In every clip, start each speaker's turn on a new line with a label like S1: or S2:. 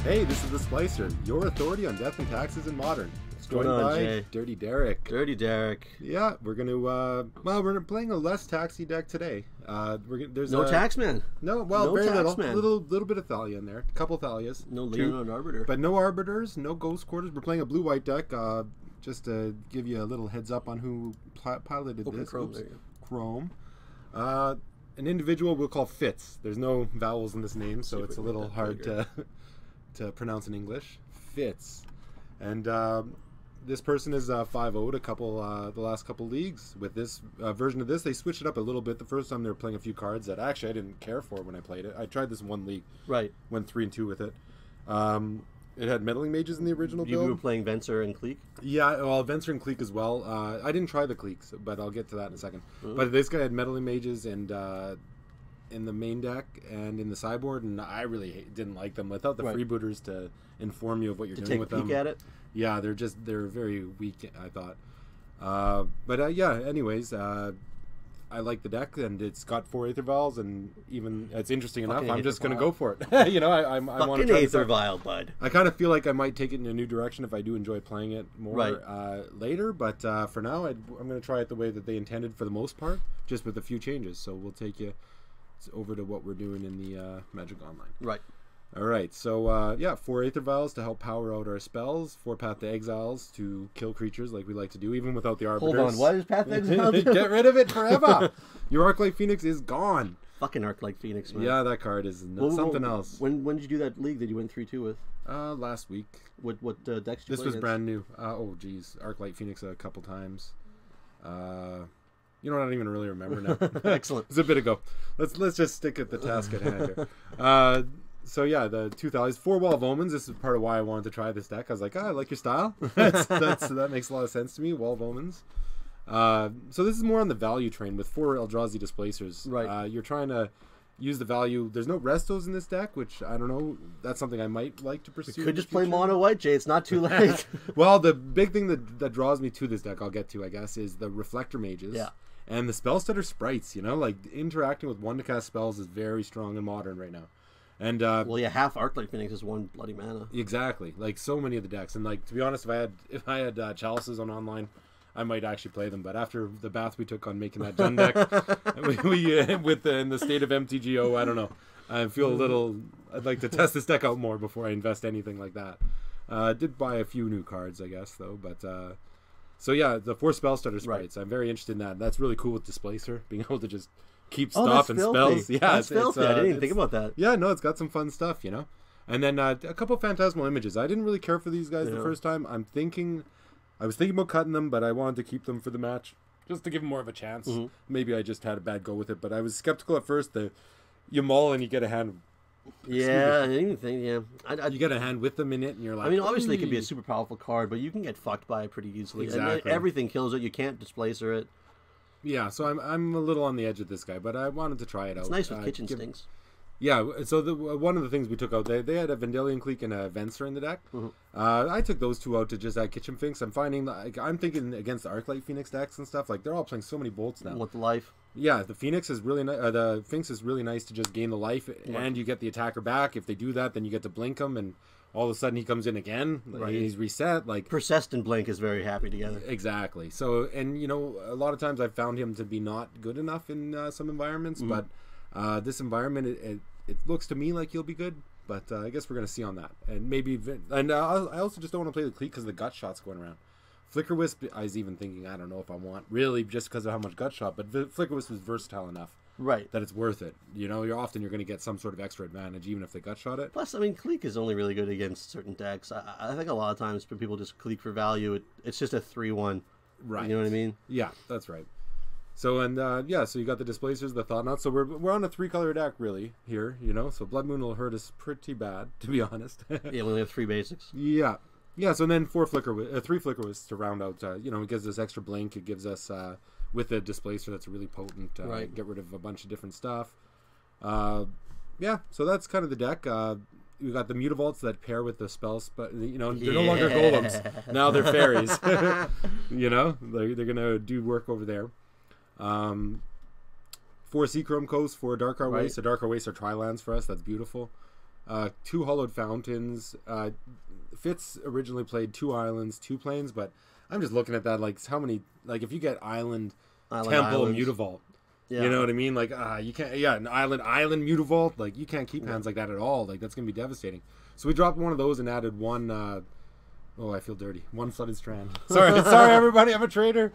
S1: Hey, this is The Splicer, your authority on death and taxes in modern.
S2: What's
S1: Joined
S2: going on,
S1: by
S2: Jay?
S1: Dirty Derek.
S2: Dirty Derek.
S1: Yeah, we're gonna we're playing a less taxi deck today. There's
S2: No Taxman.
S1: No, well,
S2: No
S1: very
S2: Taxman.
S1: little bit of Thalia in there, a couple Thalias.
S2: No
S1: two,
S2: Leonard Arbiter.
S1: but no Arbiters, no Ghost Quarters. We're playing a blue-white deck. Just to give you a little heads up on who piloted
S2: Open
S1: this.
S2: Chrome,
S1: Oops.
S2: there you
S1: Chrome. An individual we'll call Fitz. There's no vowels in this name, so
S2: See if
S1: it's a
S2: we can
S1: little
S2: make that
S1: hard
S2: bigger.
S1: to pronounce in English. Fitz. And this person is 5-0'd the last couple leagues. With this version of this, they switched it up a little bit. The first time they were playing a few cards that actually I didn't care for when I played it. I tried this in one league.
S2: Right.
S1: Went 3-2 with it. It had Meddling Mages in the original
S2: You
S1: build.
S2: were playing Venser and Cleek?
S1: Yeah, well, Venser and Cleek as well. I didn't try the Cleeks, but I'll get to that in a second. But this guy had Meddling Mages and in the main deck and in the sideboard, and I really didn't like them without the
S2: Right.
S1: freebooters to inform you of what you're
S2: To
S1: doing
S2: take a
S1: with
S2: peek
S1: them.
S2: at it?
S1: Yeah, they're very weak, I thought. Yeah, anyways, I like the deck, and it's got 4 Aether Vials, and even it's interesting enough.
S2: Fucking
S1: I'm
S2: Aether
S1: just gonna
S2: Vial.
S1: go for it. You know, I want to
S2: Fucking
S1: try this
S2: Aether
S1: out.
S2: Vial, bud.
S1: I kind of feel like I might take it in a new direction if I do enjoy playing it more
S2: Right.
S1: later. But for now, I'm going to try it the way that they intended for the most part, just with a few changes. So we'll take you over to what we're doing in the Magic Online.
S2: Right.
S1: All right. So, 4 Aether Vials to help power out our spells. 4 Path to Exiles to kill creatures like we like to do, even without the Arbiters.
S2: Hold on, what is Path to Exile do?
S1: Get rid of it forever. Your Arclight Phoenix is gone.
S2: Fucking Arc like Phoenix, man.
S1: Yeah, that card is something else.
S2: When did you do that league that you went 3-2 with?
S1: Last week.
S2: What decks did you
S1: This
S2: play
S1: was
S2: against?
S1: brand new. Oh, geez. Arclight Phoenix a couple times. You know what? I don't even really remember now.
S2: Excellent.
S1: It's a bit ago. Let's just stick at the task at hand here. So yeah, the 2000s 4 Wall of Omens. This is part of why I wanted to try this deck. I was like, I like your style. That makes a lot of sense to me. Wall of Omens. So this is more on the value train with 4 Eldrazi Displacers.
S2: Right.
S1: You're trying to use the value. There's no Restos in this deck, which I don't know. That's something I might like to pursue.
S2: You
S1: in
S2: could
S1: the
S2: just play
S1: future.
S2: mono white, Jay. It's not too late.
S1: Well, the big thing that draws me to this deck, I'll get to, I guess, is the Reflector Mages.
S2: Yeah.
S1: And the Spellstutter Sprites, you know? Like, interacting with 1 to cast spells is very strong in Modern right now. And,
S2: Well, yeah, half Arc like Phoenix is 1 bloody mana.
S1: exactly. Like, so many of the decks. And, like, to be honest, if I had Chalices on online, I might actually play them. But after the bath we took on making that Jund deck, in the state of MTGO, I don't know. I feel a little... I'd like to test this deck out more before I invest anything like that. Did buy a few new cards, I guess, though. But... So yeah, the 4 Spellstutter Sprites. I'm very interested in that. That's really cool with Displacer, being able to just keep stuff and spells. Yeah,
S2: That's filthy. I didn't even think about that.
S1: Yeah, no, it's got some fun stuff, you know. And then a couple Phantasmal Images. I didn't really care for these guys the
S2: Yeah.
S1: first time. I was thinking about cutting them, but I wanted to keep them for the match, just to give them more of a chance.
S2: Mm-hmm.
S1: Maybe I just had a bad go with it, but I was skeptical at first. You mull and you get a hand.
S2: Yeah, I didn't even think, yeah.
S1: You get a hand with them in it, and you're like,
S2: I mean, obviously, it could be a
S1: "Ooh."
S2: super powerful card, but you can get fucked by it pretty easily. And
S1: Exactly.
S2: everything kills it. You can't Displacer it.
S1: Yeah, so I'm a little on the edge with this guy, but I wanted to try it out.
S2: It's nice with Kitchen
S1: give-
S2: Stinks.
S1: Yeah, so one of the things we took out, they had a Vendilion Cleek and a Venser in the deck. I took those 2 out to just add Kitchen Finks. I'm finding that I'm thinking against the Arclight Phoenix decks and stuff, like they're all playing so many bolts now.
S2: With the life.
S1: Yeah, the Phoenix is really nice. The Finks is really nice to just gain the life, and you get the attacker back. If they do that, then you get to blink him, and all of a sudden he comes in again.
S2: Right.
S1: He's reset. Like
S2: Persist and Blink is very happy together.
S1: exactly. So, and you know, a lot of times I've found him to be not good enough in some environments, but this environment, it looks to me like he'll be good. But I guess we're gonna see on that, and maybe. I also just don't want to play the Cleek because the gut shot's going around. Flicker Wisp, I was even thinking, I don't know if I want really just because of how much gut shot, but Flicker Wisp is versatile enough
S2: Right.
S1: that it's worth it. You know, you're going to get some sort of extra advantage even if they gut shot it.
S2: Plus, I mean, Cleek is only really good against certain decks. I think a lot of times when people just Cleek for value, it's just a 3-1.
S1: Right.
S2: You know what I mean?
S1: Yeah, that's right. So so you got the Displacers, the Thought Knots. So we're on a 3-color deck really here, you know. So Blood Moon will hurt us pretty bad, to be honest.
S2: Yeah, we only have 3 basics.
S1: Yeah. Yeah, so then 3 Flicker Wisps to round out, it gives us extra blink. It gives us, with the Displacer, that's really potent.
S2: Right.
S1: Get rid of a bunch of different stuff. Yeah, so that's kind of the deck. We got the Mutavaults that pair with the spells, but, they're no longer golems. Now they're fairies. You know, they're going to do work over there. 4 Seachrome Coast, 4 Dark Waste.
S2: Right.
S1: So Dark Waste are Tri-lands for us. That's beautiful. 2 Hollowed Fountains. Fitz originally played 2 islands, 2 planes, but I'm just looking at that, like, how many, like, if you get Island Temple,
S2: Islands.
S1: Mutavault,
S2: Yeah.
S1: you know what I mean? Like, you can't, an Island Mutavault, like, you can't keep hands like that at all. Like, that's going to be devastating. So we dropped one of those and added one, I feel dirty. 1 Flooded Strand. Sorry, everybody, I'm a traitor.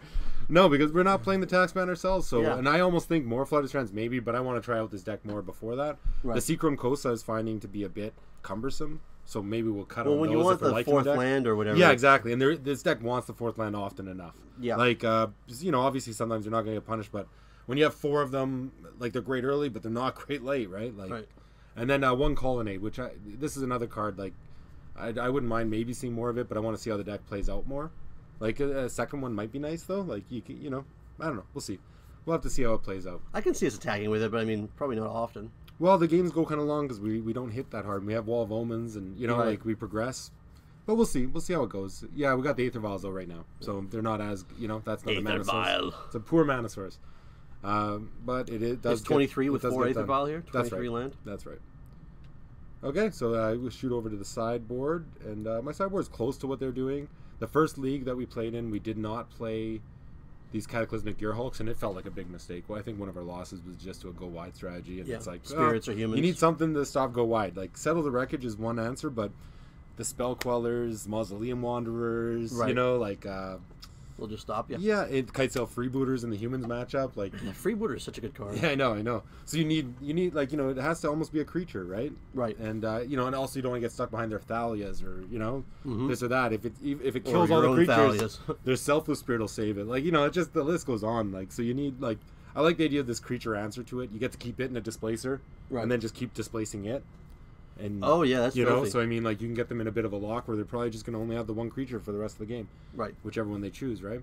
S1: No, because we're not playing the Taxman ourselves, so, and I almost think more Flooded Strands maybe, but I want to try out this deck more before that.
S2: Right.
S1: The Seachrome Coast I was finding to be a bit cumbersome. So maybe we'll cut on
S2: Well, when
S1: those
S2: you want
S1: if we're
S2: the
S1: liking
S2: 4th
S1: deck.
S2: land or whatever.
S1: Yeah, exactly. And this deck wants the 4th land often enough.
S2: Yeah.
S1: Like, obviously sometimes you're not going to get punished, but when you have 4 of them, like, they're great early, but they're not great late, right? Like,
S2: Right.
S1: And then 1 Colonnade, which this is another card, like, I wouldn't mind maybe seeing more of it, but I want to see how the deck plays out more. Like, a second one might be nice, though. Like, I don't know. We'll see. We'll have to see how it plays out.
S2: I can see us attacking with it, but I mean, probably not often.
S1: Well, the games go kind of long because we don't hit that hard. We have Wall of Omens, and
S2: Right.
S1: like we progress. But we'll see. We'll see how it goes. Yeah, we got the Aether Vials though right now, so they're not as that's not a mana source. It's a poor mana source. But it does.
S2: It's 23 with
S1: it does
S2: 4
S1: get
S2: Aether
S1: done.
S2: Vial here. 23
S1: That's right.
S2: land.
S1: That's right. Okay, so we'll shoot over to the sideboard, and my sideboard is close to what they're doing. The first league that we played in, we did not play these Cataclysmic Gearhulks, and it felt like a big mistake. Well, I think one of our losses was just to a go wide strategy, and it's like
S2: spirits or humans.
S1: You need something to stop go wide. Like Settle the Wreckage is one answer, but the Spell Quellers, Mausoleum Wanderers,
S2: Right. We'll just stop you.
S1: Yeah, Kitesail Freebooters in the humans matchup, like.
S2: Yeah, Freebooter is such a good card.
S1: Yeah, I know. So you need like it has to almost be a creature, right?
S2: Right.
S1: And and also you don't want to get stuck behind their Thalias or
S2: Mm-hmm.
S1: this or that. If it
S2: Or
S1: kills all
S2: your
S1: the
S2: own
S1: creatures,
S2: Thalias.
S1: their Selfless Spirit will save it. Like it just the list goes on. Like so you need like I like the idea of this creature answer to it. You get to keep it in a displacer,
S2: Right.
S1: and then just keep displacing it. And
S2: Oh yeah, that's filthy.
S1: so I mean like you can get them in a bit of a lock where they're probably just going to only have the one creature for the rest of the game,
S2: Right.
S1: whichever one they choose, right?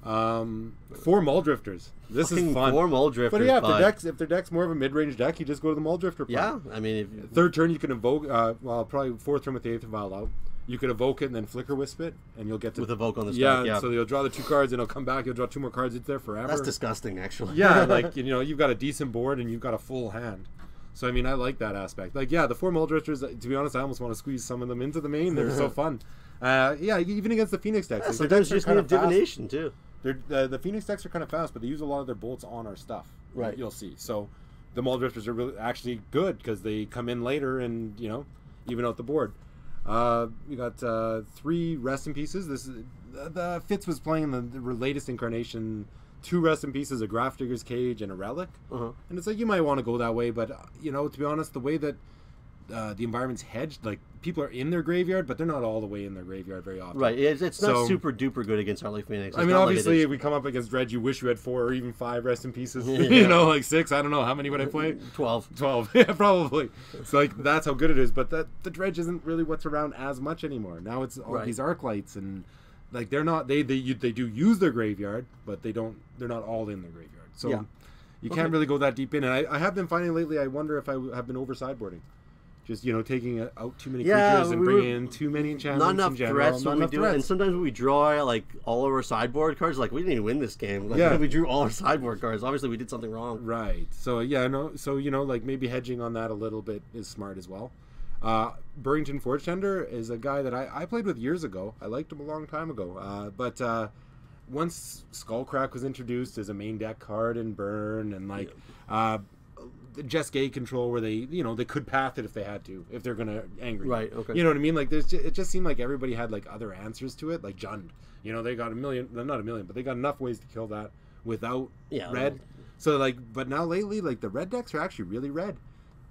S1: 4 Muldrifters. This is
S2: Fucking
S1: fun.
S2: 4 Muldrifters.
S1: But yeah, if their deck's more of a mid-range deck, you just go to the Muldrifter.
S2: Yeah, I mean, if,
S1: 3rd turn you can evoke. Probably 4th turn with the Aether Vial out. You could evoke it and then Flicker Wisp it, and you'll get to
S2: with Evoke on the
S1: yeah.
S2: stack. Yeah,
S1: So you'll draw the 2 cards, and it'll come back. You'll draw 2 more cards. It's there forever.
S2: that's disgusting, actually.
S1: Yeah, like you've got a decent board and you've got a full hand. So I mean, I like that aspect. Like the 4 Muldrifters. To be honest, I almost want to squeeze some of them into the main. They're so fun. Even against the Phoenix decks.
S2: Yeah,
S1: Like,
S2: sometimes you just need a divination too.
S1: The Phoenix decks are kind of fast, but they use a lot of their bolts on our stuff.
S2: Right.
S1: You'll see. So the Muldrifters are really actually good because they come in later and even out the board. We got 3 Rest in Pieces. This is the Fitz was playing in the latest incarnation. 2 Rest in Pieces, a Grafdigger's Cage, and a Relic.
S2: Uh-huh.
S1: And it's like you might want to go that way, but to be honest, the way that the environment's hedged, like people are in their graveyard, but they're not all the way in their graveyard very often.
S2: Right. It's not
S1: So-
S2: super duper good against Harley Phoenix.
S1: I
S2: It's
S1: mean,
S2: not like it
S1: obviously,
S2: is-
S1: if we come up against Dredge, you wish you had 4 or even 5 Rest in Pieces.
S2: Yeah.
S1: Like 6. I don't know. How many would I play?
S2: 12.
S1: 12. Yeah, probably. So, like, that's how good it is. But the Dredge isn't really what's around as much anymore. Now it's all
S2: Right.
S1: these Arclights, and, like, they're not... They do use their graveyard, but they're not all in their graveyard. So,
S2: Yeah.
S1: you can't really go that deep in. And I have been finding lately, I wonder if I have been over sideboarding. Just, taking out too many creatures and bringing in too many enchantments
S2: Not enough
S1: in general.
S2: threats
S1: Not
S2: when we
S1: enough
S2: do it. And
S1: threats.
S2: sometimes when we draw like all of our sideboard cards, like we didn't even win this game. Like,
S1: Yeah.
S2: we drew all our sideboard cards. Obviously, we did something wrong.
S1: Right. So yeah, no. So like maybe hedging on that a little bit is smart as well. Burrington Forge Tender is a guy that I played with years ago. I liked him a long time ago. But once Skullcrack was introduced as a main deck card in Burn, and like the Jess Gay control where they they could path it if they had to, if they're gonna angry.
S2: Right, okay.
S1: You know what I mean? Like it just seemed like everybody had like other answers to it, like Jund. They got not a million, but they got enough ways to kill that without
S2: Yeah,
S1: red. So like, but now lately, like the red decks are actually really red.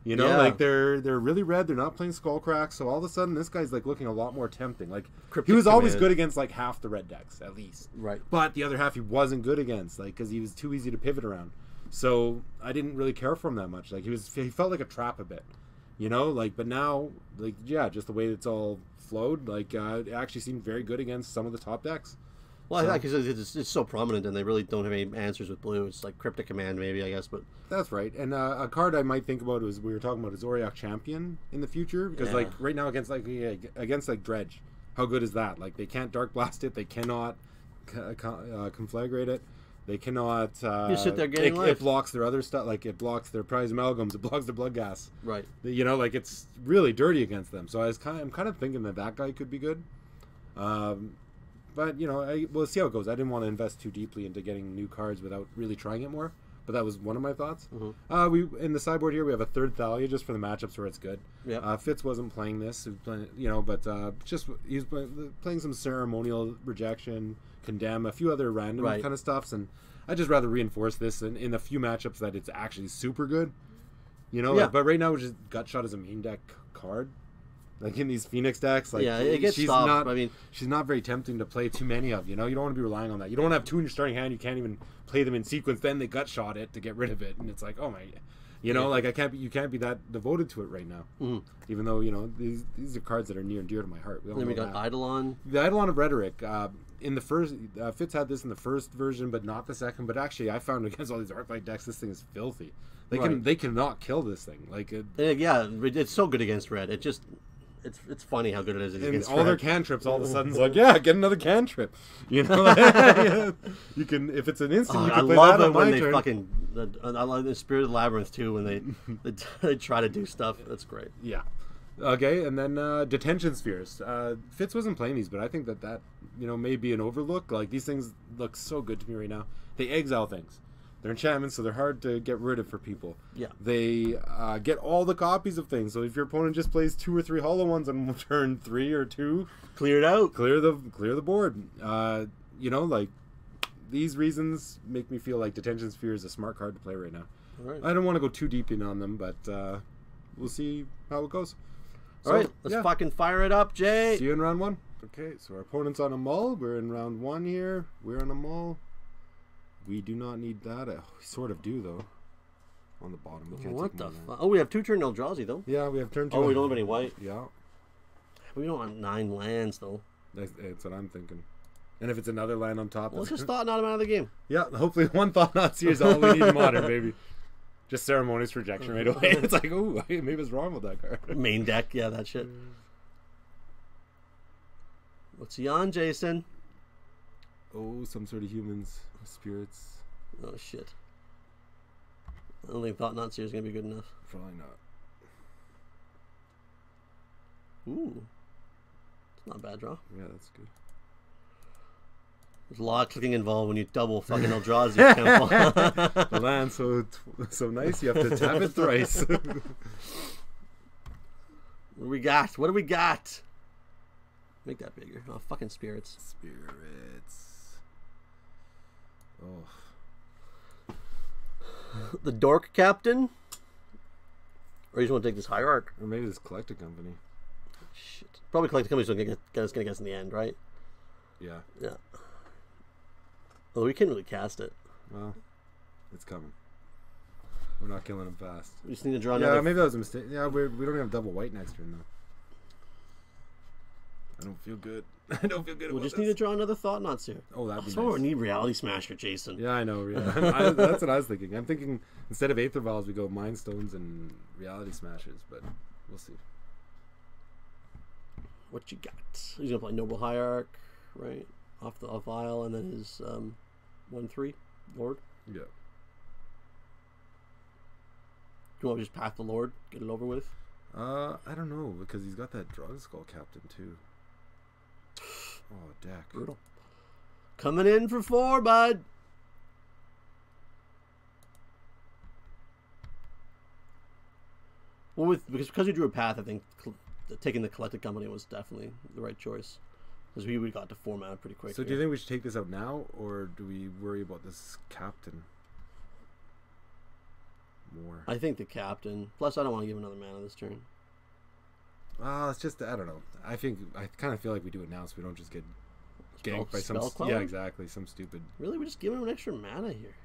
S2: Yeah.
S1: Like they're really red. They're not playing Skullcrack. So all of a sudden, this guy's like looking a lot more tempting. Like
S2: Cryptic
S1: he was always
S2: Command.
S1: good against like half the red decks at least.
S2: Right.
S1: But the other half he wasn't good against, like because he was too easy to pivot around. So I didn't really care for him that much. Like he felt like a trap a bit, Like but now, like just the way it's all flowed, like it actually seemed very good against some of the top decks.
S2: Well,
S1: So-
S2: I think it's so prominent, and they really don't have any answers with blue. It's like Cryptic Command, maybe, I guess, but
S1: That's right. And a card I might think about is we were talking about is Auriok Champion in the future because
S2: Yeah.
S1: like right now against like Dredge, how good is that? Like they can't Dark Blast it, they cannot conflagrate it. They cannot.
S2: You sit there getting
S1: it
S2: life.
S1: blocks their other stuff. Like it blocks their prize amalgams. It blocks their blood gas.
S2: Right.
S1: You know, like it's really dirty against them. So I'm kind of thinking that guy could be good. But you know, we'll see how it goes. I didn't want to invest too deeply into getting new cards without really trying it more. But that was one of my thoughts.
S2: Mm-hmm.
S1: We in the sideboard here we have a third Thalia just for the matchups where it's good.
S2: Yeah.
S1: Fitz wasn't playing this, you know, but just he's playing some ceremonial rejection, condemn, a few other random kind of stuffs, and I just rather reinforce this in a few matchups that it's actually super good. You know,
S2: Yeah.
S1: but right now just Gutshot is a main deck card. Like in these Phoenix decks, like
S2: Yeah, it gets
S1: she's
S2: stopped.
S1: not.
S2: I mean,
S1: she's not very tempting to play too many of. You know, you don't want to be relying on that. You don't want to have two in your starting hand. You can't even play them in sequence. Then they Gutshot it to get rid of it, and it's like, oh my, you know, like you can't be that devoted to it right now.
S2: Mhm.
S1: Even though you know these are cards that are near and dear to my heart.
S2: then we got Eidolon.
S1: The Eidolon of Rhetoric. In the first, Fitz had this in the first version, but not the second. But actually, I found against all these Arclight decks, this thing is filthy. They cannot kill this thing. Like
S2: Yeah, it's so good against red. It just. It's funny how good it is
S1: and
S2: against
S1: all
S2: red.
S1: their cantrips all of a sudden is like, yeah, get another cantrip. You know, you can if it's an instant. You
S2: I
S1: can play
S2: love
S1: that
S2: it
S1: on
S2: when
S1: my
S2: they
S1: turn.
S2: fucking. I love the Spirited Labyrinth too when they try to do stuff. That's great.
S1: Yeah. Okay, and then detention spheres. Fitz wasn't playing these, but I think that you know may be an overlook. Like these things look so good to me right now. They exile things. They're enchantments, so they're hard to get rid of for people.
S2: Yeah.
S1: They get all the copies of things. So if your opponent just plays 2 or 3 hollow ones on turn 3 or 2,
S2: Clear it out.
S1: clear the board. You know, like these reasons make me feel like detention sphere is a smart card to play right now.
S2: All right.
S1: I don't want to go too deep in on them, but we'll see how it goes.
S2: All right. Let's fucking fire it up, Jay.
S1: See you in round 1. Okay, so our opponent's on a mull. We're in round 1 here. We're on a mull. We do not need that. We sort of do, though. On the bottom. We can't
S2: What
S1: take
S2: the
S1: more than
S2: fuck? Oh, we have 2 turn Eldrazi though.
S1: Yeah, we have turn 2.
S2: Oh, we don't have any white.
S1: Yeah,
S2: We don't have 9 lands though.
S1: that's what I'm thinking. And if it's another land on top,
S2: Well, let's
S1: that's
S2: just thought not him out of the game.
S1: yeah, hopefully one thought not see is all we need in modern, baby. Just ceremonious rejection right away. It's like, oh, maybe it's wrong with that card.
S2: Main deck, yeah, that shit. What's he on, Jason?
S1: Oh, some sort of humans, spirits.
S2: Oh shit. I don't think Thought Not Seer is gonna be good enough.
S1: Probably not.
S2: Ooh. It's not a bad draw.
S1: Yeah, that's good.
S2: There's a lot of clicking involved when you double fucking Eldrazi temple.
S1: The land so nice, you have to tap it thrice.
S2: What do we got? What do we got? Make that bigger. Oh, fucking spirits.
S1: Spirits. Oh.
S2: The Dork Captain? Or you just want to take this Hierarch?
S1: Or maybe this collector company.
S2: Shit. Probably Collector Company's going to get us in the end, right?
S1: Yeah.
S2: Yeah. Well, we can't really cast it.
S1: Well, it's coming. We're not killing him fast.
S2: We just need to draw
S1: Yeah,
S2: another.
S1: maybe that was a mistake. Yeah, we don't have double white next turn, though. I don't feel good. I don't feel good
S2: We
S1: about
S2: just
S1: this.
S2: need to draw another Thought Not Seer.
S1: Oh, that'd be
S2: So we
S1: nice.
S2: need Reality Smasher, Jason.
S1: Yeah, I know. Yeah. That's what I was thinking. I'm thinking instead of Aether Vials, we go Mind Stones and Reality Smashers, but we'll see.
S2: What you got? He's gonna play Noble Hierarch, right? Off the vial, and then his 1/3 Lord.
S1: Yeah.
S2: Do you want to just pack the Lord, get it over with?
S1: I don't know, because he's got that Drug Skull Captain, too. Oh, deck.
S2: Brutal. Coming in for 4, bud. Well, because we drew a path, I think taking the Collected Company was definitely the right choice. Because we got to 4 mana pretty quick.
S1: So do you think we should take this out now, or do we worry about this Captain more?
S2: I think the Captain. Plus, I don't want to give another mana this turn.
S1: It's just, I don't know. I kind of feel like we do it now so we don't just get ganked by some...
S2: Spell Queller?
S1: Yeah, exactly. Some stupid...
S2: Really? We're just giving him an extra mana here.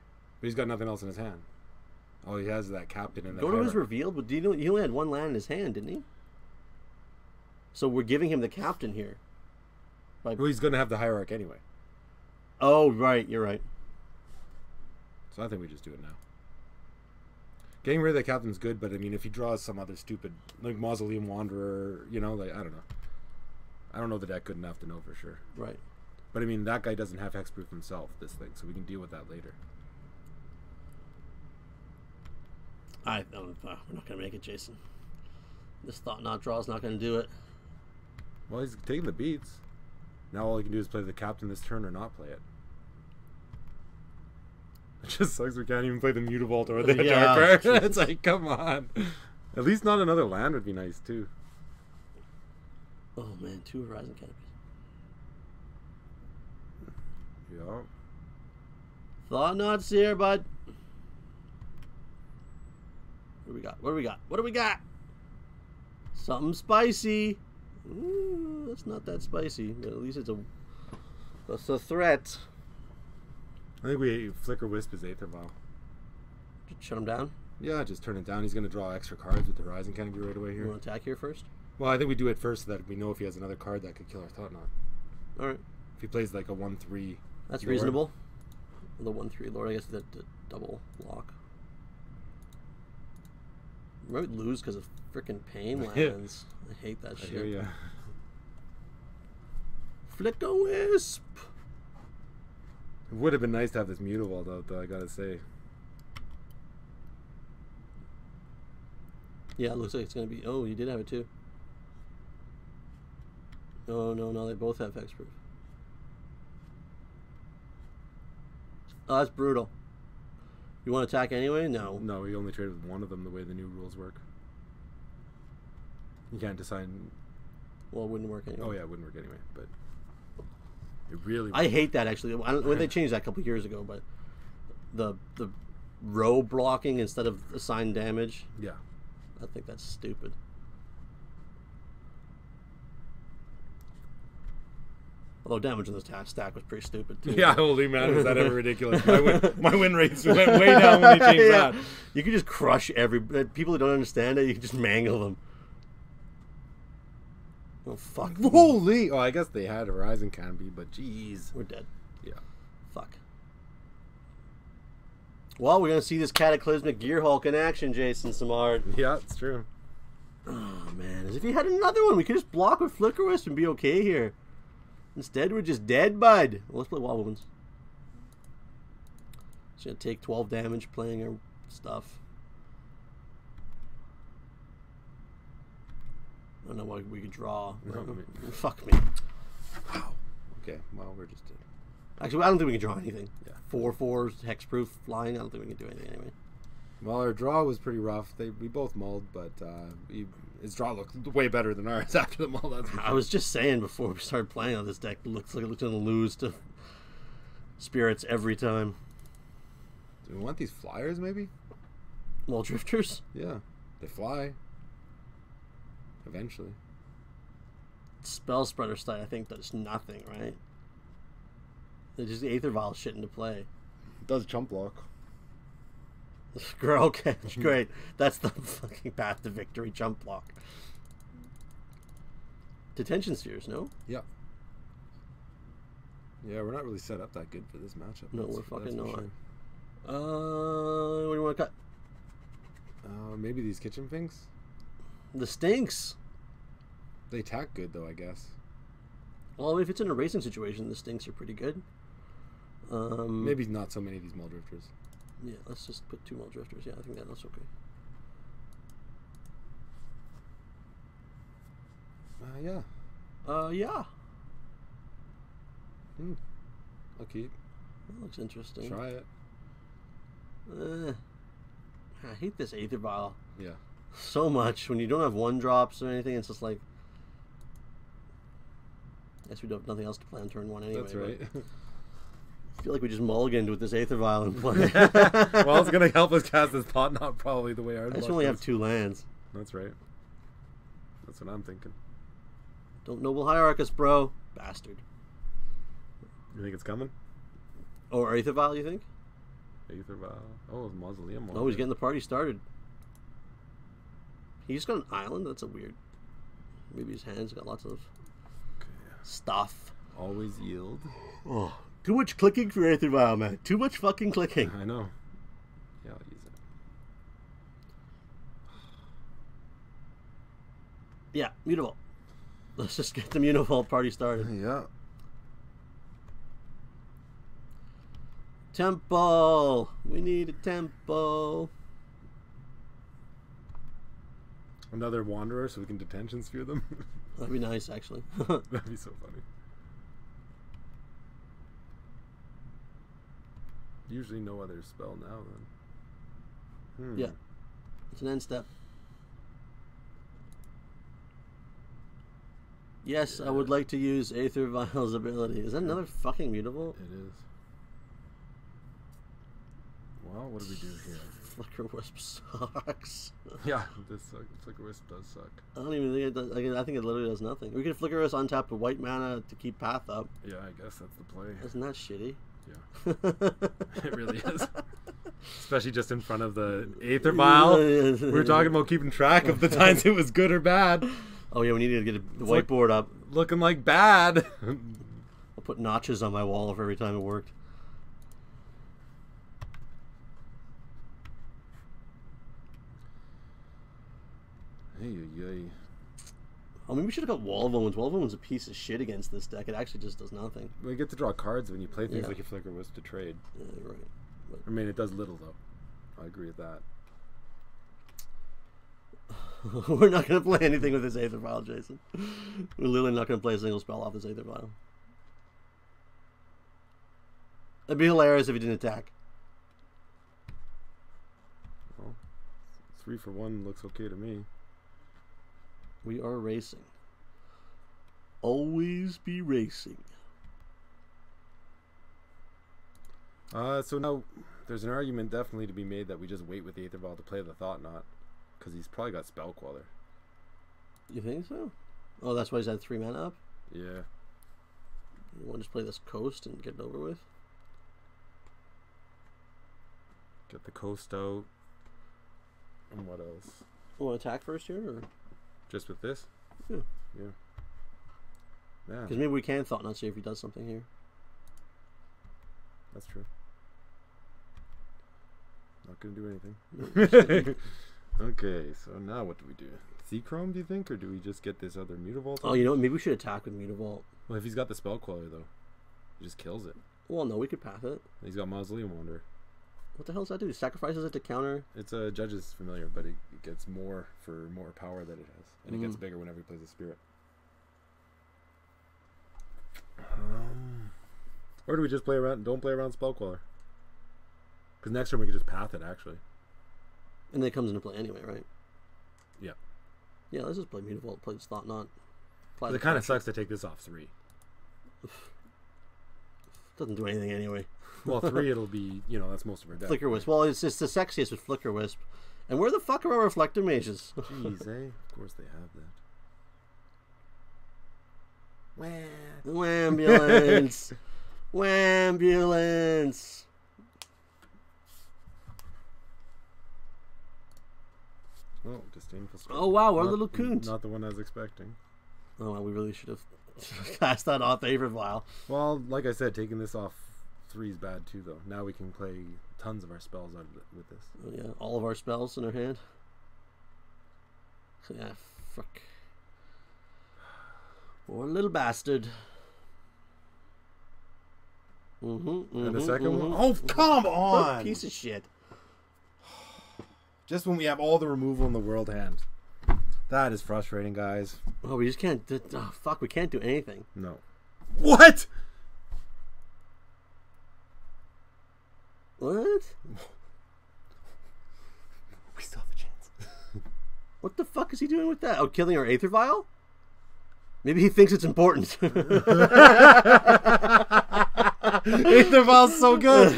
S1: But he's got nothing else in his hand. All he has is that Captain and that
S2: Go to his
S1: Hierarch.
S2: revealed, but do you know he only had 1 land in his hand, didn't he? So we're giving him the Captain here.
S1: Well, he's going to have the Hierarch anyway.
S2: Oh, right. You're right.
S1: So I think we just do it now. Getting rid of the Captain's good, but I mean, if he draws some other stupid, like Mausoleum Wanderer, you know, like, I don't know. I don't know the deck good enough to know for sure.
S2: Right.
S1: But I mean, that guy doesn't have hexproof himself, this thing, so we can deal with that later.
S2: We're not gonna make it, Jason. This thought not draw is not gonna do it.
S1: Well, he's taking the beats. Now all he can do is play the captain this turn or not play it. It just sucks we can't even play the Mutavault or the Dark Card. It's like, come on. At least not another land would be nice, too.
S2: Oh, man. 2 Horizon Canopies.
S1: Yeah.
S2: Thought not here, bud. What do we got? What do we got? What do we got? Something spicy. Ooh, that's not that spicy, but at least it's a threat.
S1: I think we Flicker Wisp his Aether Vial.
S2: Just shut him down.
S1: Yeah, just turn it down. He's going to draw extra cards with the Horizon Canopy right away here.
S2: You want to attack here first?
S1: Well, I think we do it first so that we know if he has another card that could kill our Thought Knot.
S2: Alright.
S1: If he plays like a 1-3...
S2: That's
S1: Lord.
S2: reasonable. The 1-3 Lord, I guess the double lock. We might lose because of freaking pain lands. I hate that shit.
S1: I hear ya.
S2: Flicker Wisp!
S1: It would have been nice to have this Mutavault out, though, I gotta say.
S2: Yeah, it looks like it's gonna be. Oh, you did have it too. No, they both have hexproof. Oh, that's brutal. You want to attack anyway? No.
S1: No, we only traded with one of them the way the new rules work. You can't decide.
S2: Well, it wouldn't work anyway.
S1: Oh, yeah, it wouldn't work anyway, but it really.
S2: I hate that actually. When they changed that a couple years ago, but the row blocking instead of assigned damage.
S1: Yeah.
S2: I think that's stupid. Although damage in this stack was pretty stupid too.
S1: Yeah, holy man, is that ever ridiculous? My win rates went way down when they changed that.
S2: You could just crush people who don't understand it. You can just mangle them. Oh fuck!
S1: Holy! Oh, I guess they had Horizon Canopy, but jeez,
S2: We're dead.
S1: yeah.
S2: Fuck. Well, we're gonna see this cataclysmic Gear Hulk in action, Jason Samard.
S1: Yeah, it's true.
S2: Oh man, as if he had another one, we could just block with Flicker Wisp and be okay here. Instead, we're just dead, bud. Well, let's play Wall Wounds. It's gonna take 12 damage playing our stuff. I don't know what we could draw.
S1: No,
S2: Fuck me.
S1: Wow. Okay, well, we're just dead.
S2: Actually, I don't think we can draw anything.
S1: Yeah.
S2: 4/4s, hexproof, flying. I don't think we can do anything anyway.
S1: Well, our draw was pretty rough. We both mulled, but his draw looked way better than ours after the mull. That's for
S2: I
S1: sure.
S2: was just saying before we started playing on this deck, it looks like it's going to lose to spirits every time.
S1: Do we want these flyers, maybe?
S2: Well, drifters?
S1: Yeah, they fly. Eventually.
S2: Spell Spreader Style, I think, does nothing, right? They just Aether Vial shit into play.
S1: It does chump block.
S2: Girl catch, great. That's the fucking path to victory, jump block. Detention Spheres, no?
S1: Yeah. Yeah, we're not really set up that good for this matchup.
S2: No,
S1: that's-
S2: we're fucking
S1: that's for
S2: not.
S1: sure.
S2: What do you want to cut?
S1: Maybe these kitchen things?
S2: The Stinks.
S1: They attack good, though, I guess.
S2: Well, if it's in a racing situation, the Stinks are pretty good.
S1: Maybe not so many of these Mull Drifters.
S2: Yeah, let's just put 2 more drifters. Yeah, I think that's okay.
S1: Yeah.
S2: Yeah.
S1: I'll keep.
S2: That looks interesting.
S1: Try it.
S2: I hate this Aether Vial
S1: Yeah.
S2: so much. When you don't have 1-drops or anything, it's just like... I guess we don't have nothing else to play on turn 1 anyway.
S1: That's right.
S2: I feel like we just mulliganed with this Aether Vial and play.
S1: Well, it's going to help us cast this Thought Knot probably the way ours
S2: I just
S1: luck
S2: only
S1: goes.
S2: have 2 lands.
S1: That's right. That's what I'm thinking.
S2: Don't Noble Hierarchus, bro. Bastard.
S1: You think it's coming?
S2: Or Aether Vial, you think?
S1: Aether Vial. Oh, it's Mausoleum.
S2: Oh, he's getting the party started. He just got an island? That's a weird... Maybe his hand's got lots of stuff.
S1: Always yield.
S2: Oh, too much clicking for Aether Vial, man. Too much fucking clicking.
S1: I know. Yeah, I'll use it.
S2: Yeah, Mutavault. Let's just get the Mutavault party started.
S1: Yeah.
S2: Temple. We need a temple.
S1: Another Wanderer so we can detention sphere them.
S2: That'd be nice, actually.
S1: That'd be so funny. Usually no other spell now then.
S2: Yeah. It's an end step. Yes,
S1: Yeah.
S2: I would like to use Aether Vial's ability. Is that another fucking mutable?
S1: It is. Well, what do we do here?
S2: Flicker Wisp sucks.
S1: Yeah, this Flicker Wisp does suck.
S2: I don't even think it does. I think it literally does nothing. We could Flicker Wisp on top of white mana to keep Path up.
S1: Yeah, I guess that's the play.
S2: Isn't that shitty?
S1: Yeah. It really is. Especially just in front of the Aether Vial. We were talking about keeping track of the times it was good or bad.
S2: Oh yeah, we need to get the whiteboard up.
S1: Looking like bad.
S2: I'll put notches on my wall for every time it worked.
S1: Hey.
S2: I mean, we should have got Wall of Omens. Wall of Omens is a piece of shit against this deck. It actually just does nothing.
S1: We get to draw cards when you play things
S2: Yeah.
S1: like your Flicker Wisp to trade.
S2: Yeah, you're right. But
S1: I mean, it does little though. I agree with that.
S2: we're not going to play anything with this Aether Vial, Jason. We're literally not going to play a single spell off this Aether Vial. It'd be hilarious if he didn't attack.
S1: Well, 3 for 1 looks okay to me.
S2: We are racing. Always be racing.
S1: So now there's an argument definitely to be made that we just wait with the Aether Vial to play the Thought Knot, because he's probably got Spell Queller.
S2: You think so? Oh, that's why he's had 3 mana up?
S1: Yeah.
S2: You want to just play this Coast and get it over with?
S1: Get the Coast out. And what else?
S2: You want to attack first here? Or?
S1: Just with this?
S2: Yeah.
S1: Yeah. Yeah,
S2: Because maybe we can Thought Knot, see if he does something here.
S1: that's true. Not gonna do anything. Okay, so now what do we do? Chrome, do you think, or do we just get this other Mutavault?
S2: Oh, you know what? Maybe we should attack with Mutavault.
S1: Well, if he's got the Spell Queller, though, he just kills it.
S2: Well, no, we could path it.
S1: He's got Mausoleum Wanderer.
S2: What the hell does that do? He sacrifices it to counter.
S1: It's a Judge's Familiar, but it gets more for more power that it has, and it gets bigger whenever he plays a Spirit. Or do we just play around? Don't play around Spell Queller. Because next turn we can just path it, actually.
S2: And then it comes into play anyway, right?
S1: Yeah.
S2: Yeah, let's just play Mutavault, play this Thought Knot.
S1: But it kind of sucks to take this off 3.
S2: Doesn't do anything anyway.
S1: Well, 3 it'll be, that's most of our deck.
S2: Flicker Wisp. Well, it's just the sexiest with Flicker Wisp. And where the fuck are our Reflector Mages?
S1: Jeez, eh? Of course they have that.
S2: Wambulance! Wambulance!
S1: Oh, Disdainful Strike.
S2: Oh wow, our
S1: Not-
S2: little coons.
S1: Not the one I was expecting.
S2: Oh well, we really should have cast that off Aether Vial.
S1: Well, like I said, taking this off 3 is bad too, though. Now we can play tons of our spells out of it with this.
S2: Oh, yeah, all of our spells in our hand. Yeah, fuck. Poor little bastard.
S1: And the second one? Oh, come on!
S2: Piece of shit.
S1: Just when we have all the removal in the world hand. That is frustrating, guys.
S2: Oh, we just can't. Oh, fuck, we can't do anything.
S1: No. What?
S2: What?
S1: We still have a chance.
S2: What the fuck is he doing with that? Oh, killing our Aether Vial? Maybe he thinks it's important.
S1: Aether Vial's so good.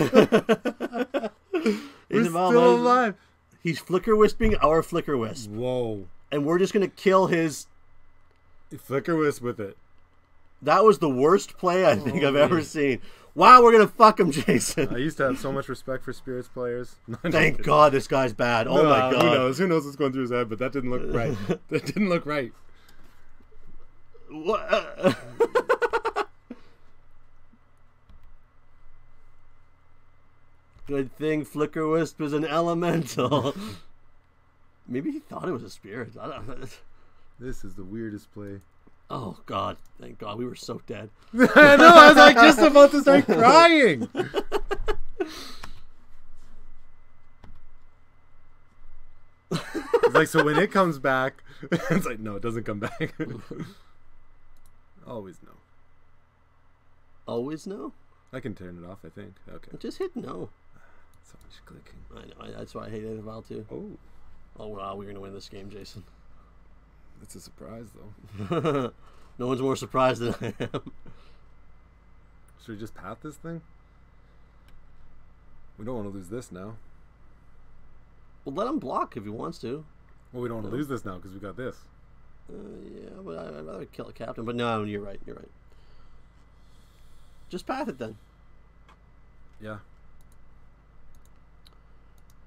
S1: We're still alive.
S2: He's Flicker Wisping our Flicker Wisp.
S1: Whoa.
S2: And we're just going to kill his...
S1: Flicker Wisp with it.
S2: That was the worst play I think I've ever seen. Wow, we're going to fuck him, Jason.
S1: I used to have so much respect for Spirits players.
S2: Thank God this guy's bad. Oh my God.
S1: Who knows? Who knows what's going through his head, but that didn't look right. That didn't look right.
S2: What? Good thing Flicker Wisp is an elemental. Maybe he thought it was a spirit. I don't know.
S1: This is the weirdest play.
S2: Oh God! Thank God we were so dead.
S1: I know. I was like just about to start crying. It's like, so when it comes back, it's like, no, it doesn't come back. Always no.
S2: Always no?
S1: I can turn it off, I think. Okay.
S2: Just hit no.
S1: So much clicking.
S2: I know. That's why I hate Val too.
S1: Oh.
S2: Oh, wow. We're going to win this game, Jason.
S1: It's a surprise, though.
S2: No one's more surprised than I am.
S1: Should we just pat this thing? We don't want to lose this now.
S2: Well, let him block if he wants to.
S1: Well, we don't want to lose this now because we got this.
S2: Yeah, but I'd rather kill a captain. But no, you're right. You're right. Just path it then.
S1: Yeah.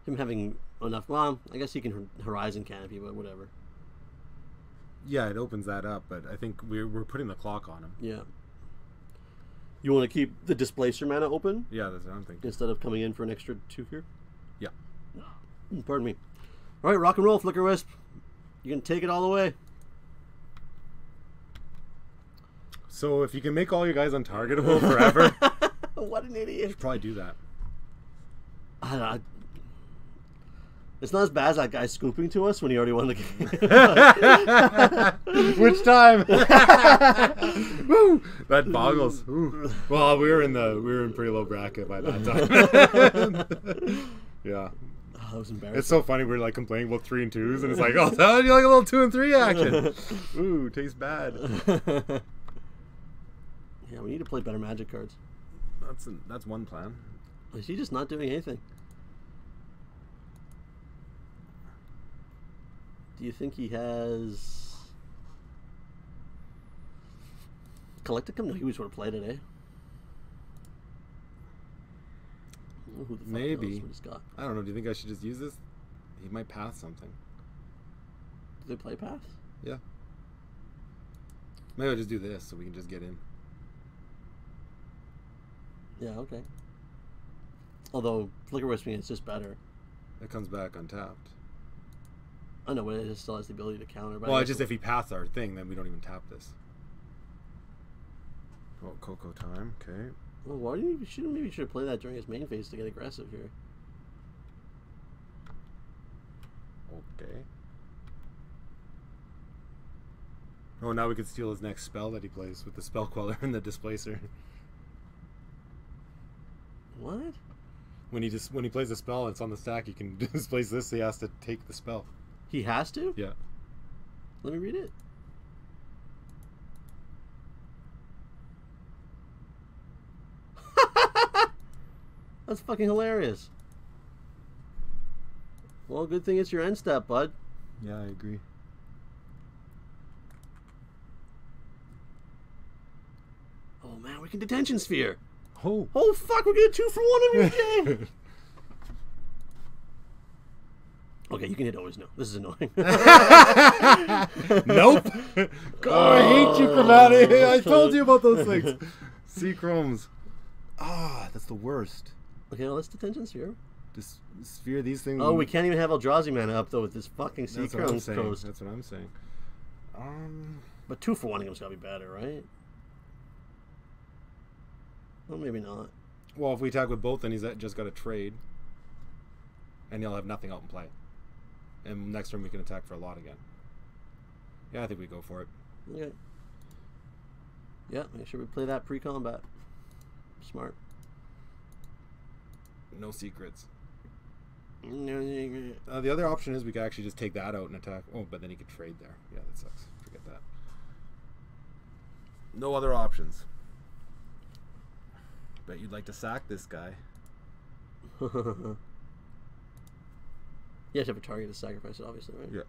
S2: Him having enough. Well, I guess he can Horizon Canopy, but whatever.
S1: Yeah, it opens that up, but I think we're putting the clock on him.
S2: Yeah. You want to keep the Displacer mana open?
S1: Yeah, that's what I'm thinking.
S2: Instead of coming in for an extra 2 here?
S1: Yeah.
S2: Pardon me. All right, rock and roll, Flicker Wisp. You can take it all the way.
S1: So if you can make all your guys untargetable forever,
S2: What an
S1: you
S2: idiot.
S1: should probably do that.
S2: It's not as bad as that guy scooping to us when he already won the game.
S1: Which time? Woo! That boggles. Ooh. Well, we were in pretty low bracket by that time. Yeah.
S2: Oh, that was embarrassing.
S1: It's so funny. We're like complaining about 3 and 2s, and it's like, oh, you like a little 2 and 3 action. Ooh, tastes bad.
S2: Yeah, we need to play better Magic cards.
S1: That's one plan.
S2: Is he just not doing anything? Do you think he has Collecticum? No, he was going to play today. Who the fuck
S1: Maybe.
S2: knows what he's got?
S1: I don't know. Do you think I should just use this? He might pass something.
S2: Do they play Path?
S1: Yeah. Maybe I'll just do this so we can just get in.
S2: Yeah, okay. Although Flicker Wisping is just better.
S1: It comes back untapped.
S2: I know, but it still has the ability to counter. But
S1: Well, just if he passed our thing, then we don't even tap this. Oh, Coco time. Okay.
S2: Well, why do you maybe should play that during his main phase to get aggressive here?
S1: Okay. Oh, now we could steal his next spell that he plays with the Spell Queller and the Displacer.
S2: What?
S1: When he plays a spell and it's on the stack, he can displace this. So he has to take the spell.
S2: He has to?
S1: Yeah.
S2: Let me read it. That's fucking hilarious. Well, good thing it's your end step, bud.
S1: Yeah, I agree.
S2: Oh man, we can Detention Sphere.
S1: Oh.
S2: Oh fuck, we're getting 2 for 1 every day. Okay, you can hit always no. This is annoying.
S1: Nope. Oh, I hate you, Chromatic. I told you about those things. Seachromes. Ah, that's the worst.
S2: Okay, well, let's Detention Sphere.
S1: Just sphere these things.
S2: Oh, we can't even have Eldrazi mana up though with this fucking
S1: That's what I'm
S2: Seachrome
S1: saying.
S2: coast.
S1: That's what I'm saying.
S2: But 2 for 1 has got to be better, right? Well, maybe not.
S1: Well, if we attack with both, then he's just got to trade. And he'll have nothing out in play. And next turn we can attack for a lot again. Yeah, I think we go for it.
S2: Okay. Yeah, make sure we play that pre-combat. Smart.
S1: No secrets.
S2: No,
S1: The other option is we could actually just take that out and attack. Oh, but then he could trade there. Yeah, that sucks. Forget that. No other options. Bet you'd like to sack this guy.
S2: You have to have a target to sacrifice it, obviously, right?
S1: Yeah.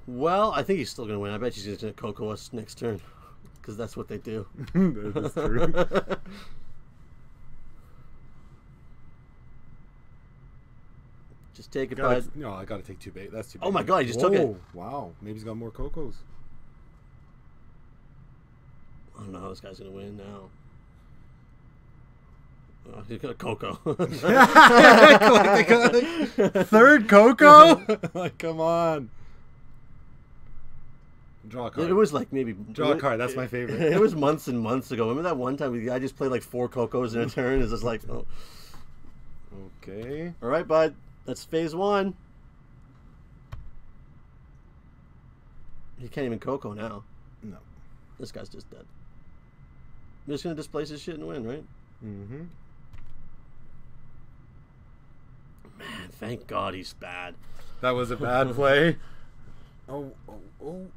S2: Well, I think he's still going to win. I bet he's going to Coco us next turn. Because that's what they do.
S1: That is true.
S2: Just take it, bud.
S1: No, I gotta take 2 bait. That's too big.
S2: Oh my god, he just took it.
S1: Wow. Maybe he's got more Cocos.
S2: I don't know how this guy's going to win now. Oh, he's got a Coco.
S1: Third Coco? Like, come on. Draw a card.
S2: It was like maybe...
S1: Draw a card. That's my favorite.
S2: It was months and months ago. Remember that one time I just played like 4 Cocos in a turn? It's just like, oh.
S1: Okay.
S2: All right, bud. That's phase one. He can't even Coco now.
S1: No.
S2: This guy's just dead. I'm just gonna displace his shit and win, right?
S1: Mm-hmm.
S2: Man, thank God he's bad.
S1: That was a bad play. Oh,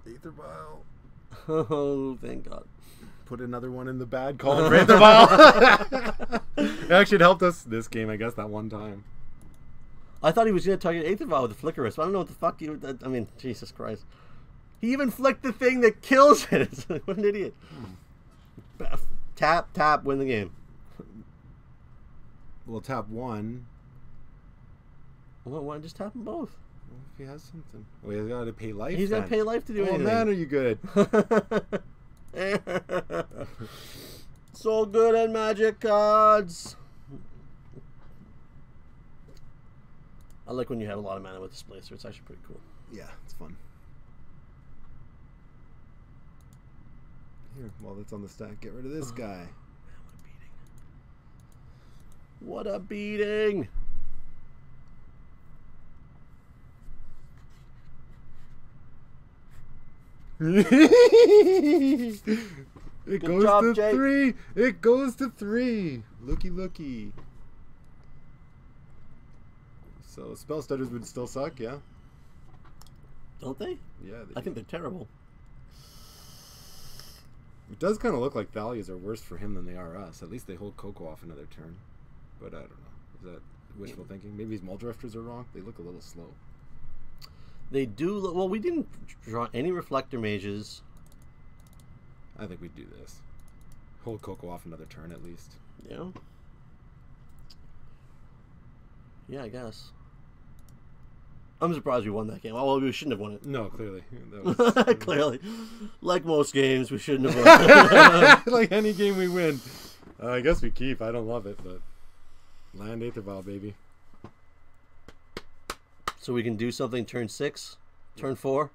S1: Aether Vial.
S2: Oh, thank God.
S1: Put another one in the bad column for Aether Vial. It actually helped us this game, I guess, that one time.
S2: I thought he was gonna target Aether Vial with the Flickerist. I don't know what the fuck he. I mean, Jesus Christ. He even flicked the thing that kills it. It's like, what an idiot. Tap, win the game.
S1: We'll tap one.
S2: Well, why just tap them both?
S1: Well, if he has something. Well, he's got to pay life.
S2: He's got to pay life to do anything.
S1: Oh, man, are you good?
S2: So good at Magic cards. I like when you have a lot of mana with Displacer. It's actually pretty cool.
S1: Yeah, it's fun. Here, while that's on the stack, get rid of this guy.
S2: Man, what a beating.
S1: It goes to Jake. 3. It goes to 3. Looky. So spell stutters would still suck, yeah?
S2: Don't they?
S1: Yeah.
S2: I think they're terrible.
S1: It does kind of look like Thalias are worse for him than they are us. At least they hold Coco off another turn. But I don't know. Is that wishful thinking? Maybe his Muldrifters are wrong. They look a little slow.
S2: They do look... Well, we didn't draw any Reflector Mages.
S1: I think we'd do this. Hold Coco off another turn at least.
S2: Yeah. Yeah, I guess. I'm surprised we won that game. Well, we shouldn't have won it.
S1: No, clearly. That was...
S2: Clearly. Like most games, we shouldn't have won.
S1: Like any game we win. I guess we keep. I don't love it, but... Land Aether Vial, baby.
S2: So we can do something turn 6? Turn 4?
S1: Ooh.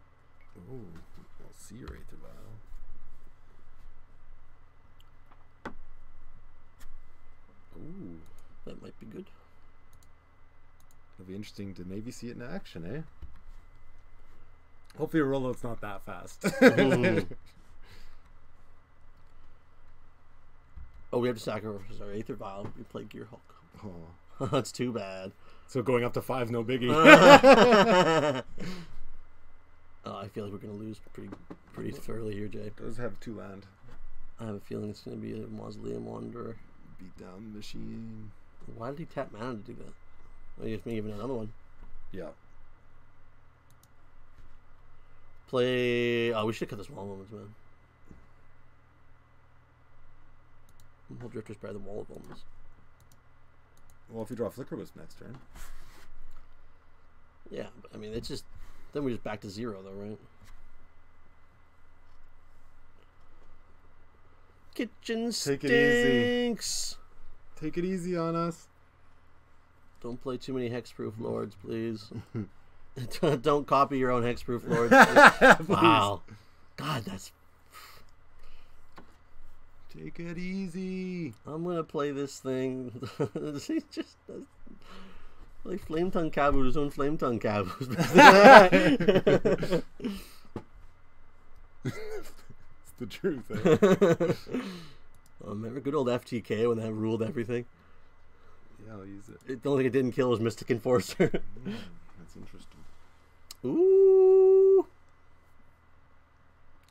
S1: We'll see your Aether Vial. Ooh.
S2: That might be good.
S1: It'll be interesting to maybe see it in action, eh? Hopefully, your rollout's not that fast.
S2: Oh, we have to sacrifice our Aether Vial. We play Gearhulk.
S1: Oh.
S2: That's too bad.
S1: So going up to 5, no biggie.
S2: I feel like we're going to lose pretty thoroughly here, Jay.
S1: Does have 2 land.
S2: I have a feeling it's going to be a Mausoleum Wanderer.
S1: Beat down machine.
S2: Why did he tap mana to do that? Well, he gives me even another one.
S1: Yeah.
S2: Play... Oh, we should cut the small moments, man. Muldrifter's better than Wall of Omens.
S1: Well, if you draw Flicker Wisp next turn.
S2: Yeah, but I mean, it's just... Then we're just back to 0, though, right? Kitchen
S1: Take
S2: stinks!
S1: it easy. Take it easy on us.
S2: Don't play too many Hexproof Lords, please. Don't copy your own Hexproof Lords. Wow. God, that's...
S1: Take it easy.
S2: I'm gonna play this thing. He just does, like Flame Tongue Kabu, his own Flame Tongue Kabu.
S1: It's the truth. Eh?
S2: Remember good old FTK when that ruled everything?
S1: Yeah, I'll use it.
S2: The only thing it didn't kill was Mystic Enforcer.
S1: That's interesting.
S2: Ooh.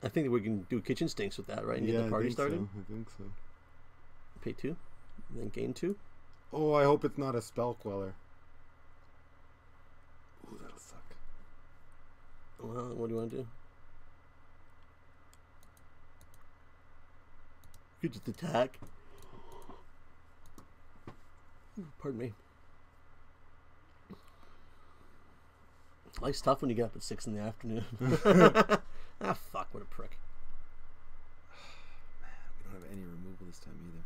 S2: I think that we can do Kitchen Stinks with that, right? And get the party started?
S1: I think so.
S2: Pay 2, and then gain 2.
S1: Oh, I hope it's not a Spell Queller. Ooh, that'll suck.
S2: Well, what do you want to do? You could just attack. Pardon me. Life's tough when you get up at 6 in the afternoon. Ah, fuck, what a prick.
S1: Man, we don't have any removal this time either.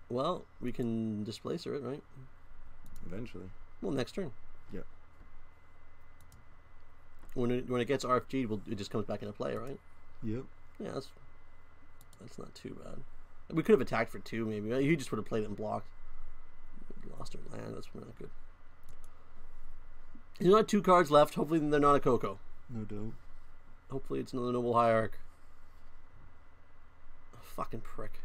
S2: Well, we can Displacer it, right?
S1: Eventually.
S2: Well, next turn.
S1: Yep.
S2: When it gets RFG'd, it just comes back into play, right?
S1: Yep.
S2: Yeah, that's not too bad. We could have attacked for 2, maybe. He just would have played it and blocked. We lost our land. That's not good. You got 2 cards left. Hopefully they're not a Coco.
S1: No doubt.
S2: Hopefully it's another Noble Hierarch. Fucking prick.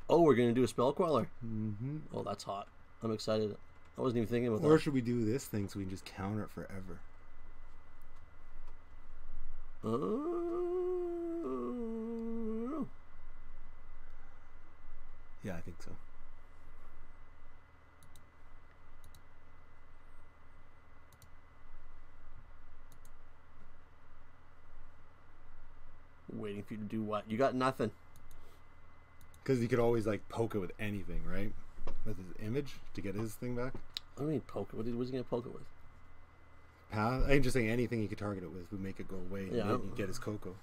S2: Oh, we're gonna do a Spell Queller.
S1: Mm-hmm.
S2: Oh, that's hot. I'm excited. I wasn't even thinking about
S1: Or
S2: that.
S1: should we do this thing so we can just counter it forever? Yeah, I think so.
S2: Waiting for you to do what? You got nothing.
S1: Because you could always like poke it with anything, right? With his image to get his thing back.
S2: I mean, poke it. What is he gonna poke it with?
S1: Path. I'm just saying anything you could target it with would make it go away. And
S2: Yeah.
S1: then you get his Coco.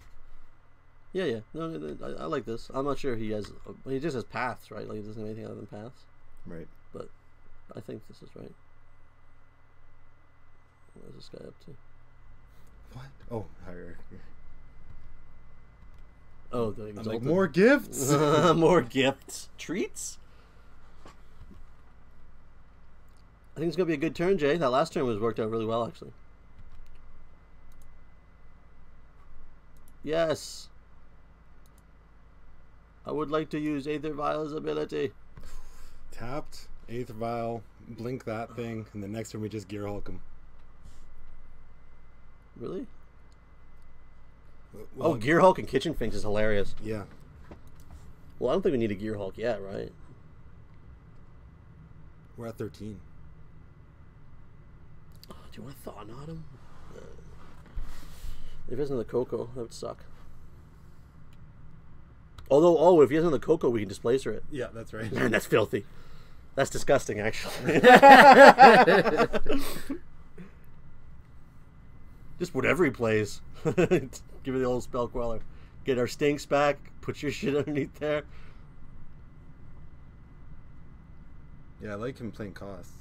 S2: Yeah. No, I like this. I'm not sure if he has. He just has paths, right? Like he doesn't have anything other than paths.
S1: Right.
S2: But I think this is right. What is this guy up to?
S1: What? Oh, higher.
S2: Oh, the
S1: I'm
S2: exalted.
S1: like, more gifts.
S2: More gifts, treats. I think it's gonna be a good turn, Jay. That last turn was worked out really well, actually. Yes. I would like to use Aether Vial's ability.
S1: Tapped, Aether Vial, blink that thing, and the next turn we just Gear Hulk him.
S2: Really?
S1: Well,
S2: Oh, Gear Hulk and Kitchen Finks is hilarious.
S1: yeah.
S2: Well, I don't think we need a Gear Hulk yet, right?
S1: We're at 13.
S2: Oh, do you want to thaw knot him? If he has another Coco, that would suck. Although, oh, if he has another Coco, we can displacer it.
S1: Yeah, that's right.
S2: Man, that's filthy. That's disgusting, actually. Just whatever he plays. Give it the old Spell Queller. Get our stinks back. Put your shit underneath there.
S1: Yeah, I like him playing costs.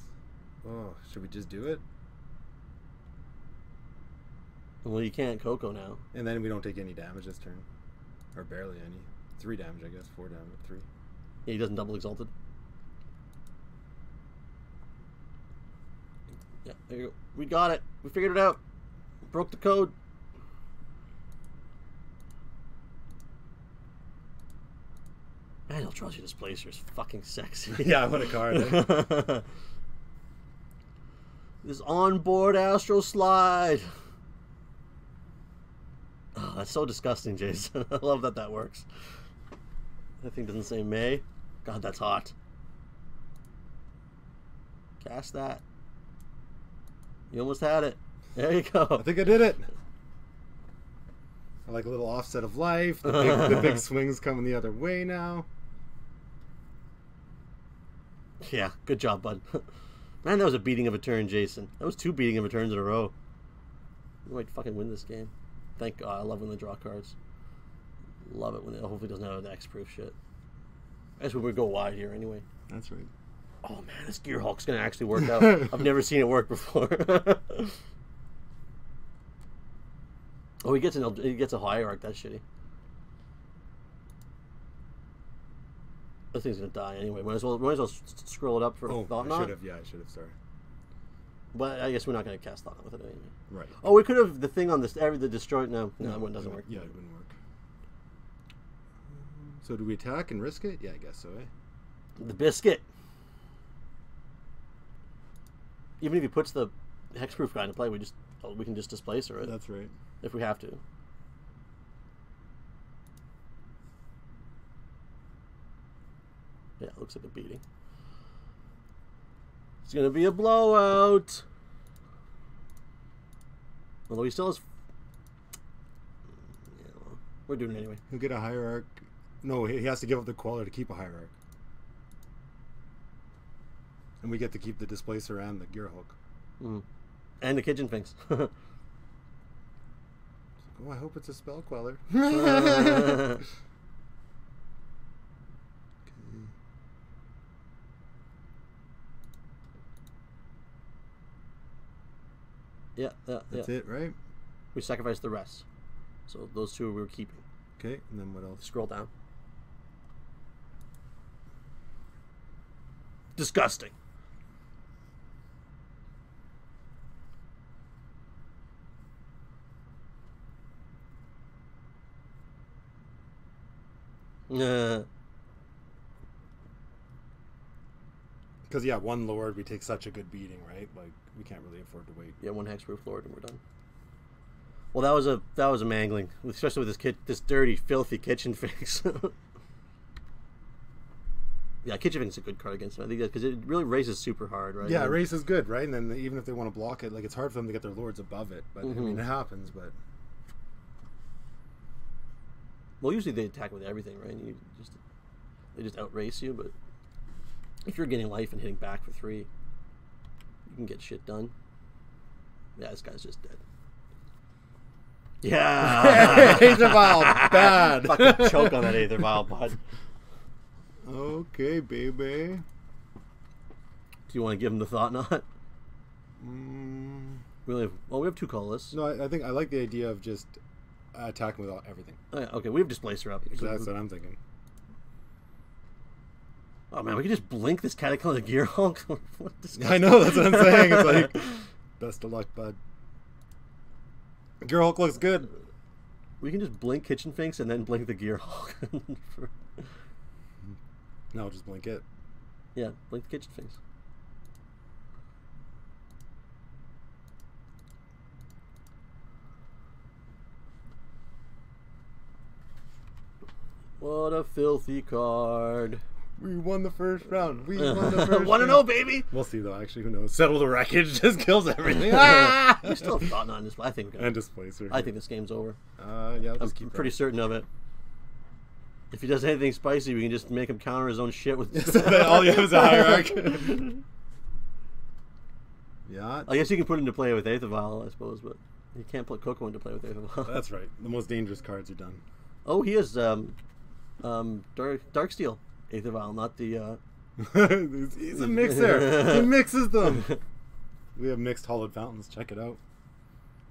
S1: Oh, should we just do it?
S2: Well, you can't Coco now.
S1: And then we don't take any damage this turn. Or barely any. 3 damage, I guess. 4 damage. 3.
S2: Yeah, he doesn't double exalted. Yeah, there you go. We got it. We figured it out. Broke the code. Man, Eldrazi Displacer is fucking sexy.
S1: Yeah, what a card. Eh?
S2: This onboard Astro Slide. Oh, that's so disgusting, Jason. I love that works. That thing doesn't say May. God, that's hot. Cast that. You almost had it. There you
S1: I
S2: go.
S1: think I did it. I like a little offset of life. The big swings coming the other way now.
S2: Yeah, good job, bud. Man, that was a beating of a turn, Jason. That was 2 beating of a turns in a row. We might fucking win this game. Thank God. I love when they draw cards. Love it when it hopefully doesn't have the X-proof shit. I guess we would go wide here anyway.
S1: That's right.
S2: Oh man, this Gear Hulk's gonna actually work out. I've never seen it work before. Oh, he gets a hierarch. That's shitty. This thing's gonna die anyway. Might as well scroll it up for Thought
S1: I
S2: Knot.
S1: should have. Yeah, I should have. Sorry.
S2: But I guess we're not gonna cast Thought Knot with it anyway.
S1: Right.
S2: Oh, we could have the thing on this the destroyed. No, that one doesn't work.
S1: Yeah, it wouldn't work. So do we attack and risk it? Yeah, I guess so. Eh.
S2: The biscuit. Even if he puts the hexproof guy into play, we can just displace her, right?
S1: That's right.
S2: If we have to. Yeah, it looks like a beating. It's gonna be a blowout. Although he still has. Yeah, well, we're doing it anyway.
S1: He'll get a hierarch. No, he has to give up the Queller to keep a hierarch. And we get to keep the displacer and the Gear Hulk.
S2: Mm. And the Kitchen Finks.
S1: Oh, I hope it's a Spell Queller.
S2: Yeah.
S1: That's it, right?
S2: We sacrificed the rest. So those 2 we were keeping.
S1: Okay, and then what else?
S2: Scroll down. Disgusting.
S1: Because yeah, one Lord, we take such a good beating, right? Like we can't really afford to wait.
S2: Yeah, one hexproof Lord and we're done. Well, that was a mangling, especially with this dirty, filthy kitchen fix. Yeah, kitchen fix is a good card against them. I think because it really races super hard, right?
S1: Yeah, race is good, right? And then even if they want to block it, like it's hard for them to get their Lords above it. But I mean, it happens. But
S2: well, usually they attack with everything, right? They just outrace you. But if you're getting life and hitting back for 3, you can get shit done. Yeah, this guy's just dead. Yeah,
S1: Aether Vial, bad.
S2: Fucking choke on that Aether Vial, bud.
S1: Okay, baby.
S2: Do you want to give him the thought knot? We have 2 colorless.
S1: No, I think I like the idea of just attacking with everything.
S2: Oh, yeah, okay, we have Displacer up.
S1: So that's what I'm thinking.
S2: Oh man, we can just blink this Cataclysmic Gear Hulk.
S1: I know, that's what I'm saying. It's like, best of luck, bud. Gear Hulk looks good.
S2: We can just blink Kitchen Finks and then blink the Gear Hulk.
S1: No, just blink it.
S2: Yeah, blink the Kitchen Finks. What a filthy card.
S1: We won the first round. We won the first
S2: 1-0, baby.
S1: We'll see, though. Actually, who knows? Settle the Wreckage just kills everything.
S2: We still have thought on this, but I think...
S1: And Displacer.
S2: I think this game's over.
S1: Yeah,
S2: I'm pretty certain of it. If he does anything spicy, we can just make him counter his own shit with...
S1: All you have is a Hierarch. Yeah.
S2: I guess you can put into play with Aether Vial, I suppose, but you can't put Coco into play with Aether Vial.
S1: That's right. The most dangerous cards are done.
S2: Oh, he has Darksteel Aether Vial, not the...
S1: He's a mixer. He mixes them. We have mixed Hollowed Fountains. Check it out.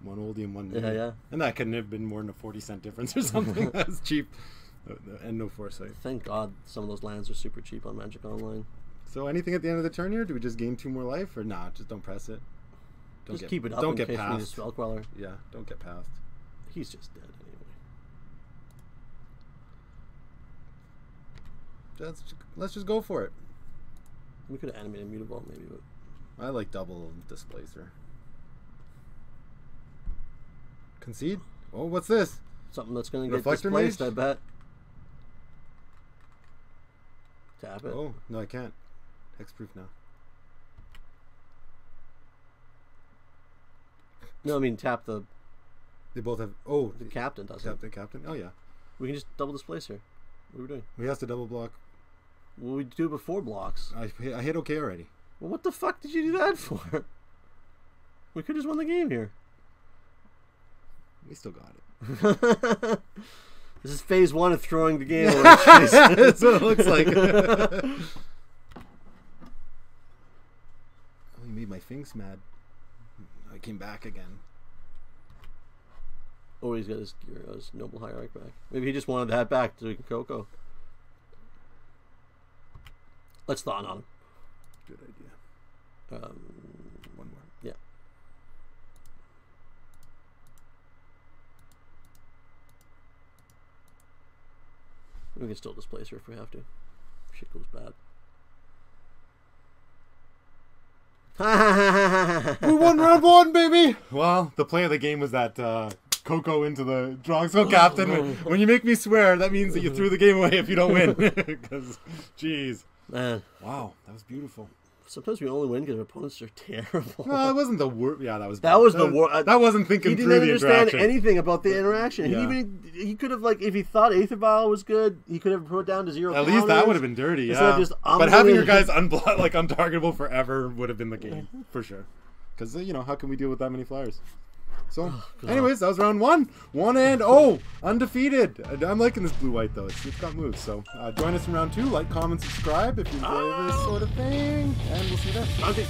S1: One oldie and one new.
S2: Yeah.
S1: And that couldn't have been more than a 40-cent difference or something. That's cheap. And no foresight.
S2: Thank God some of those lands are super cheap on Magic Online.
S1: So anything at the end of the turn here? Do we just gain 2 more life? Or nah, just don't press it.
S2: Just keep it up
S1: don't
S2: in
S1: get
S2: case we need a
S1: past.
S2: Spell Queller.
S1: Yeah, don't get past.
S2: He's just dead anyway.
S1: Let's just go for it.
S2: We could have animated Mutable maybe, but...
S1: I like double Displacer. Concede? Oh, what's this?
S2: Something that's going to get
S1: Reflector
S2: displaced,
S1: Mage?
S2: I bet. Tap it.
S1: Oh, no, I can't. Hexproof now.
S2: No, I mean tap the...
S1: They both have... Oh,
S2: The captain does
S1: tap
S2: it.
S1: the captain? Oh, yeah.
S2: We can just double displace her. What are we doing?
S1: He has to double block.
S2: Well, we do before blocks.
S1: I hit okay already.
S2: Well, what the fuck did you do that for? We could just won the game here.
S1: We still got it.
S2: This is phase 1 of throwing the game away.
S1: That's what it looks like. Oh, you made my Finks mad. I came back again.
S2: Oh, he's got his Noble Hierarch back. Maybe he just wanted that back so he can Coco. Let's Thought on him.
S1: Good idea. One more.
S2: Yeah. We can still displace her if we have to. Shit goes bad.
S1: We won round 1, baby! Well, the play of the game was that Coco into the Drogsko captain. When you make me swear, that means that you threw the game away if you don't win. Because, jeez.
S2: Man.
S1: Wow, that was beautiful.
S2: Sometimes we only win because our opponents are terrible.
S1: No, it wasn't the worst. Yeah, that was
S2: That was the worst.
S1: That wasn't thinking
S2: He
S1: through
S2: didn't
S1: the
S2: understand
S1: interaction.
S2: anything about the interaction.
S1: Yeah.
S2: He could have, like, if he thought Aether Vial was good, he could have put down to 0
S1: At least that would have been dirty,
S2: Instead
S1: yeah.
S2: of just
S1: But having your guys untargetable forever would have been the game, for sure. Because, you know, how can we deal with that many flyers? So, anyways, that was round 1. 1-0, undefeated. I'm liking this blue-white, though. It's got moves. So, join us in round 2. Like, comment, subscribe if you enjoy this sort of thing. And we'll see you then.
S2: Okay.